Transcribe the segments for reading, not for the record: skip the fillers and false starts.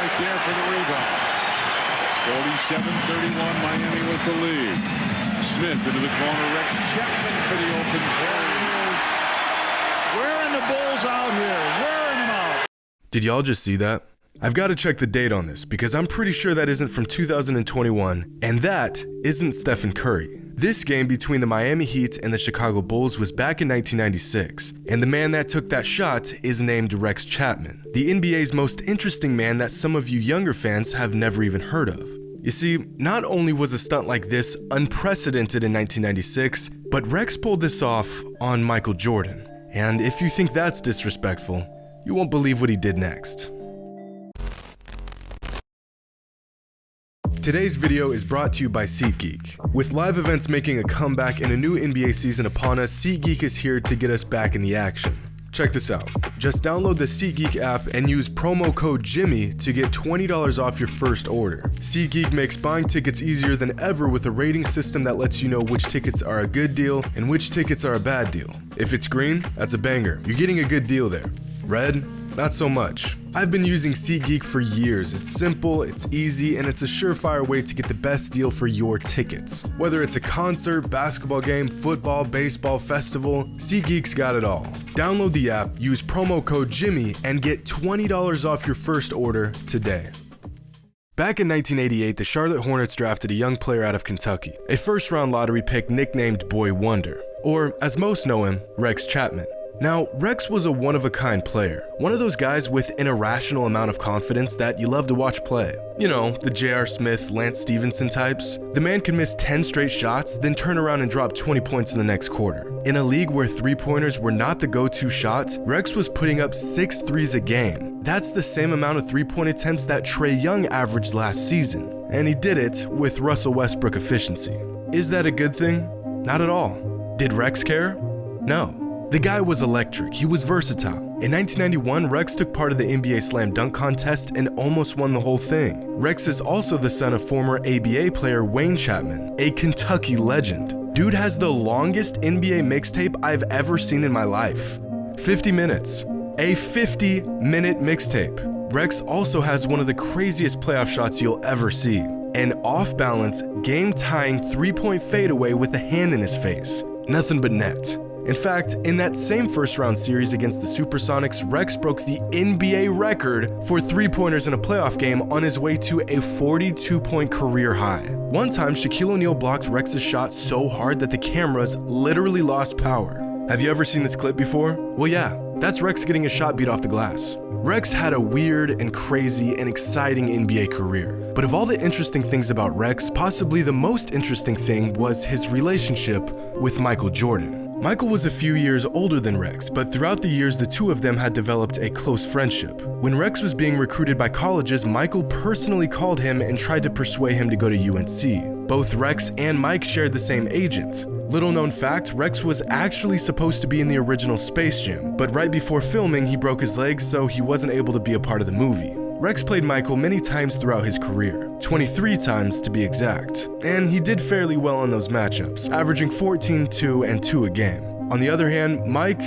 right there for the rebound. 47-31, Miami with the lead. Smith into the corner. Rex Chapman for the open play. Wearing the Bulls out here. Wearing them out. Did y'all just see that? I've got to check the date on this because I'm pretty sure that isn't from 2021, and that isn't Stephen Curry. This game between the Miami Heat and the Chicago Bulls was back in 1996, and the man that took that shot is named Rex Chapman, the NBA's most interesting man that some of you younger fans have never even heard of. You see, not only was a stunt like this unprecedented in 1996, but Rex pulled this off on Michael Jordan. And if you think that's disrespectful, you won't believe what he did next. Today's video is brought to you by SeatGeek. With live events making a comeback and a new NBA season upon us, SeatGeek is here to get us back in the action. Check this out. Just download the SeatGeek app and use promo code Jimmy to get $20 off your first order. SeatGeek makes buying tickets easier than ever with a rating system that lets you know which tickets are a good deal and which tickets are a bad deal. If it's green, that's a banger. You're getting a good deal there. Red? Not so much. I've been using SeatGeek for years. It's simple, it's easy, and it's a surefire way to get the best deal for your tickets. Whether it's a concert, basketball game, football, baseball, festival, SeatGeek's got it all. Download the app, use promo code Jimmy, and get $20 off your first order today. Back in 1988, the Charlotte Hornets drafted a young player out of Kentucky, a first-round lottery pick nicknamed Boy Wonder, or as most know him, Rex Chapman. Now, Rex was a one-of-a-kind player, one of those guys with an irrational amount of confidence that you love to watch play. You know, the J.R. Smith, Lance Stevenson types. The man could miss 10 straight shots, then turn around and drop 20 points in the next quarter. In a league where three-pointers were not the go-to shot, Rex was putting up 6 threes a game. That's the same amount of three-point attempts that Trae Young averaged last season. And he did it with Russell Westbrook efficiency. Is that a good thing? Not at all. Did Rex care? No. The guy was electric, he was versatile. In 1991, Rex took part of the NBA Slam Dunk Contest and almost won the whole thing. Rex is also the son of former ABA player Wayne Chapman, a Kentucky legend. Dude has the longest NBA mixtape I've ever seen in my life. 50 minutes. A 50-minute mixtape. Rex also has one of the craziest playoff shots you'll ever see. An off-balance, game-tying three-point fadeaway with a hand in his face. Nothing but net. In fact, in that same first-round series against the Supersonics, Rex broke the NBA record for three-pointers in a playoff game on his way to a 42-point career high. One time, Shaquille O'Neal blocked Rex's shot so hard that the cameras literally lost power. Have you ever seen this clip before? Well, yeah, that's Rex getting a shot beat off the glass. Rex had a weird and crazy and exciting NBA career. But of all the interesting things about Rex, possibly the most interesting thing was his relationship with Michael Jordan. Michael was a few years older than Rex, but throughout the years, the two of them had developed a close friendship. When Rex was being recruited by colleges, Michael personally called him and tried to persuade him to go to UNC. Both Rex and Mike shared the same agent. Little known fact, Rex was actually supposed to be in the original Space Jam, but right before filming, he broke his leg, so he wasn't able to be a part of the movie. Rex played Michael many times throughout his career, 23 times to be exact, and he did fairly well in those matchups, averaging 14, 2, and 2 a game. On the other hand, Mike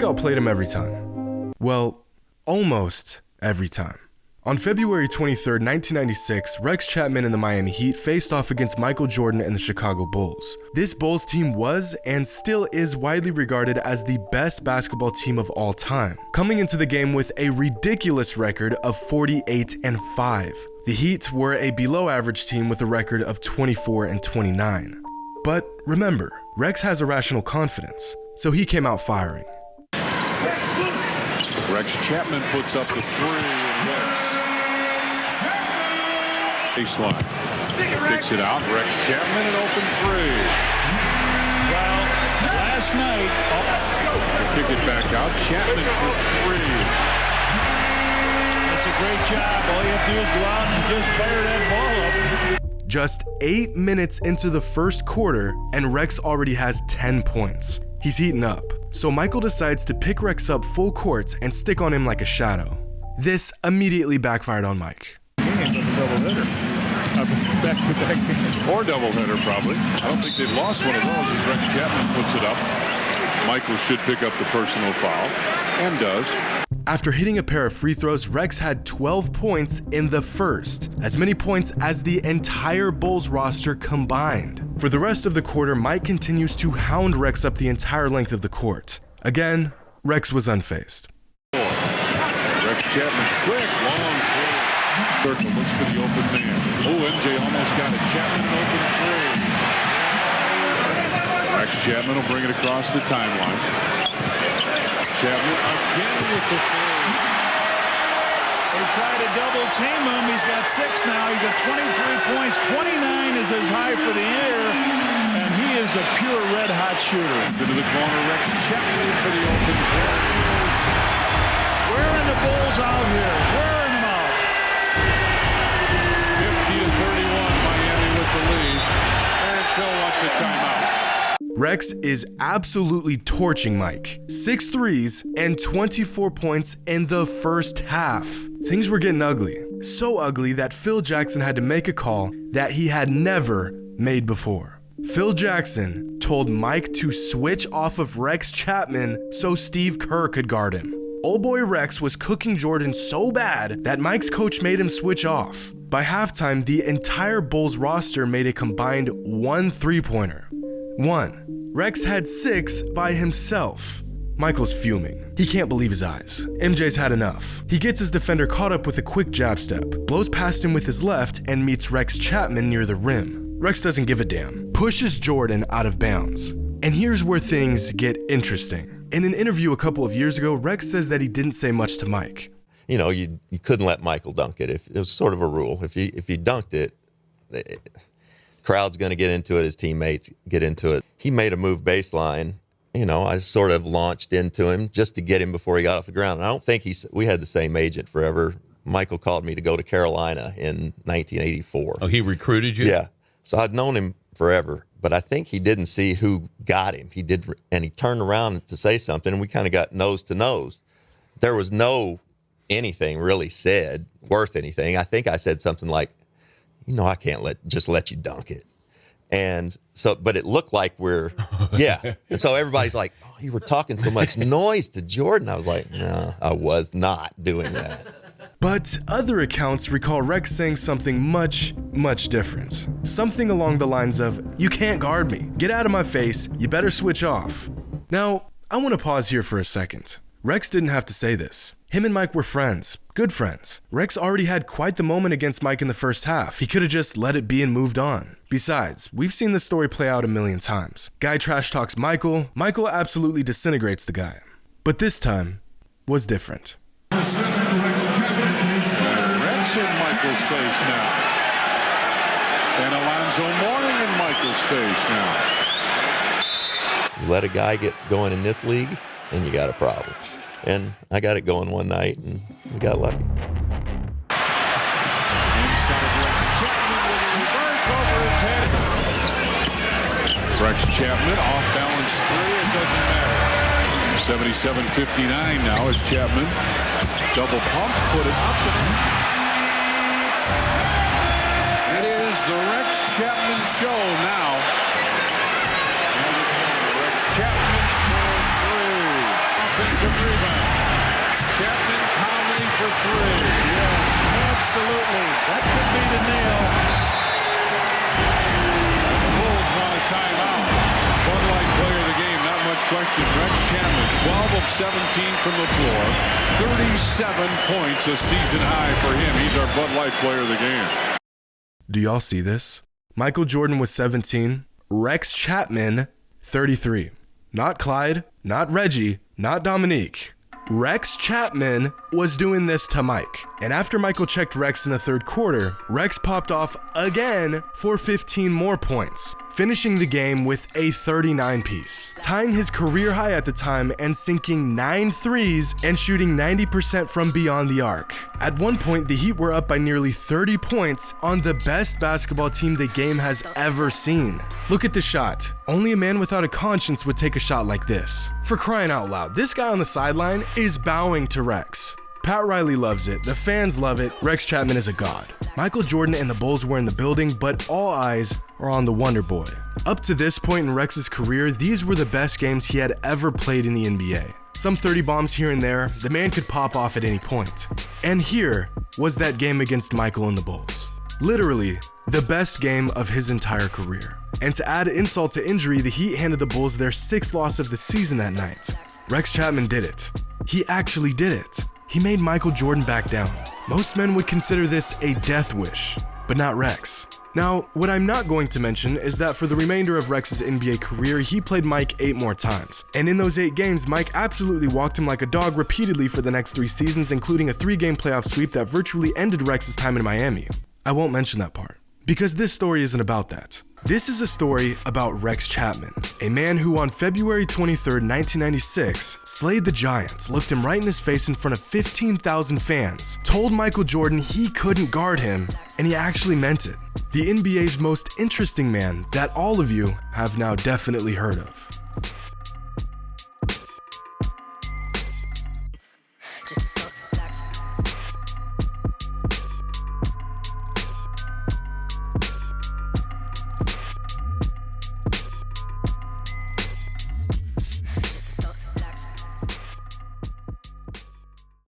outplayed him every time. Well, almost every time. On February 23, 1996, Rex Chapman and the Miami Heat faced off against Michael Jordan and the Chicago Bulls. This Bulls team was, and still is, widely regarded as the best basketball team of all time, coming into the game with a ridiculous record of 48-5. The Heat were a below-average team with a record of 24-29. But remember, Rex has irrational confidence, so he came out firing. Rex Chapman puts up the three, and Rex baseline. Kicks it out. Rex Chapman, an open three. Well, last night... Kick it back out. Chapman for three. That's a great job. All you have to do is go out and just fire that ball up. Just 8 minutes into the first quarter, and Rex already has 10 points. He's heating up. So Michael decides to pick Rex up full court and stick on him like a shadow. This immediately backfired on Mike. Back-to-back. Or doubleheader, probably. I don't think they've lost one of those as Rex Chapman puts it up. Michael should pick up the personal foul, and does. After hitting a pair of free throws, Rex had 12 points in the first, as many points as the entire Bulls roster combined. For the rest of the quarter, Mike continues to hound Rex up the entire length of the court. Again, Rex was unfazed. Rex Chapman, quick, long three. Circle looks for the open man. Oh, MJ almost got it. Chapman an open three. Rex Chapman will bring it across the timeline. Chapman again with the three. They try to double team him. He's got 6 now. He's got 23 points. 29 is his high for the year. And he is a pure red-hot shooter. Into the corner, Rex Chapman for the open three. Wearing the Bulls out here. Wearing them out. 50-31, Miami with the lead. And Phil wants a timeout. Rex is absolutely torching Mike. 6 threes and 24 points in the first half. Things were getting ugly. So ugly that Phil Jackson had to make a call that he had never made before. Phil Jackson told Mike to switch off of Rex Chapman so Steve Kerr could guard him. Old boy Rex was cooking Jordan so bad that Mike's coach made him switch off. By halftime, the entire Bulls roster made a combined 1 3-pointer. 1. Rex had 6 by himself. Michael's fuming. He can't believe his eyes. MJ's had enough. He gets his defender caught up with a quick jab step, blows past him with his left, and meets Rex Chapman near the rim. Rex doesn't give a damn, pushes Jordan out of bounds. And here's where things get interesting. In an interview a couple of years ago, Rex says that he didn't say much to Mike. You know, you couldn't let Michael dunk it. It was sort of a rule. If he dunked it, crowd's going to get into it, his teammates get into it. He made a move baseline. You know, I sort of launched into him just to get him before he got off the ground. And I don't think we had the same agent forever. Michael called me to go to Carolina in 1984. Oh, he recruited you? Yeah. So I'd known him forever, but I think he didn't see who got him. He did, and he turned around to say something, and we kind of got nose to nose. There was no anything really said worth anything. I think I said something like, you know, I can't just let you dunk it. And so, but it looked like yeah. And so everybody's like, oh, you were talking so much noise to Jordan. I was like, no, I was not doing that. But other accounts recall Rex saying something much, much different. Something along the lines of, you can't guard me. Get out of my face. You better switch off. Now, I want to pause here for a second. Rex didn't have to say this. Him and Mike were friends, good friends. Rex already had quite the moment against Mike in the first half. He could have just let it be and moved on. Besides, we've seen this story play out a million times. Guy trash talks Michael. Michael absolutely disintegrates the guy. But this time was different. Rex in Michael's face now. And Alonzo Mourning in Michael's face now. You let a guy get going in this league, and you got a problem. And I got it going one night, and we got lucky. Inside Rex Chapman with a reverse over his head. Rex Chapman off balance three. It doesn't matter. 77-59 now as Chapman double pumps, put it up. It is the Rex Chapman show now. Rex Chapman for three. Offensive rebound. Chapman pounding for three. Yeah, absolutely. That could be the nail. The Bulls want a timeout. Bud Light player of the game, not much question. Rex Chapman, 12 of 17 from the floor. 37 points, a season high for him. He's our Bud Light player of the game. Do y'all see this? Michael Jordan was 17, Rex Chapman, 33. Not Clyde, not Reggie, not Dominique. Rex Chapman was doing this to Mike. And after Michael checked Rex in the third quarter, Rex popped off again for 15 more points, finishing the game with a 39-piece, tying his career high at the time and sinking 9 threes and shooting 90% from beyond the arc. At one point, the Heat were up by nearly 30 points on the best basketball team the game has ever seen. Look at the shot. Only a man without a conscience would take a shot like this. For crying out loud, this guy on the sideline is bowing to Rex. Pat Riley loves it, the fans love it, Rex Chapman is a god. Michael Jordan and the Bulls were in the building, but all eyes are on the Wonder Boy. Up to this point in Rex's career, these were the best games he had ever played in the NBA. Some 30 bombs here and there, the man could pop off at any point. And here was that game against Michael and the Bulls. Literally, the best game of his entire career. And to add insult to injury, the Heat handed the Bulls their 6th loss of the season that night. Rex Chapman did it. He actually did it. He made Michael Jordan back down. Most men would consider this a death wish, but not Rex. Now, what I'm not going to mention is that for the remainder of Rex's NBA career, he played Mike 8 more times. And in those 8 games, Mike absolutely walked him like a dog repeatedly for the next 3 seasons, including a 3-game playoff sweep that virtually ended Rex's time in Miami. I won't mention that part, because this story isn't about that. This is a story about Rex Chapman, a man who on February 23, 1996, slayed the Giants, looked him right in his face in front of 15,000 fans, told Michael Jordan he couldn't guard him, and he actually meant it. The NBA's most interesting man that all of you have now definitely heard of.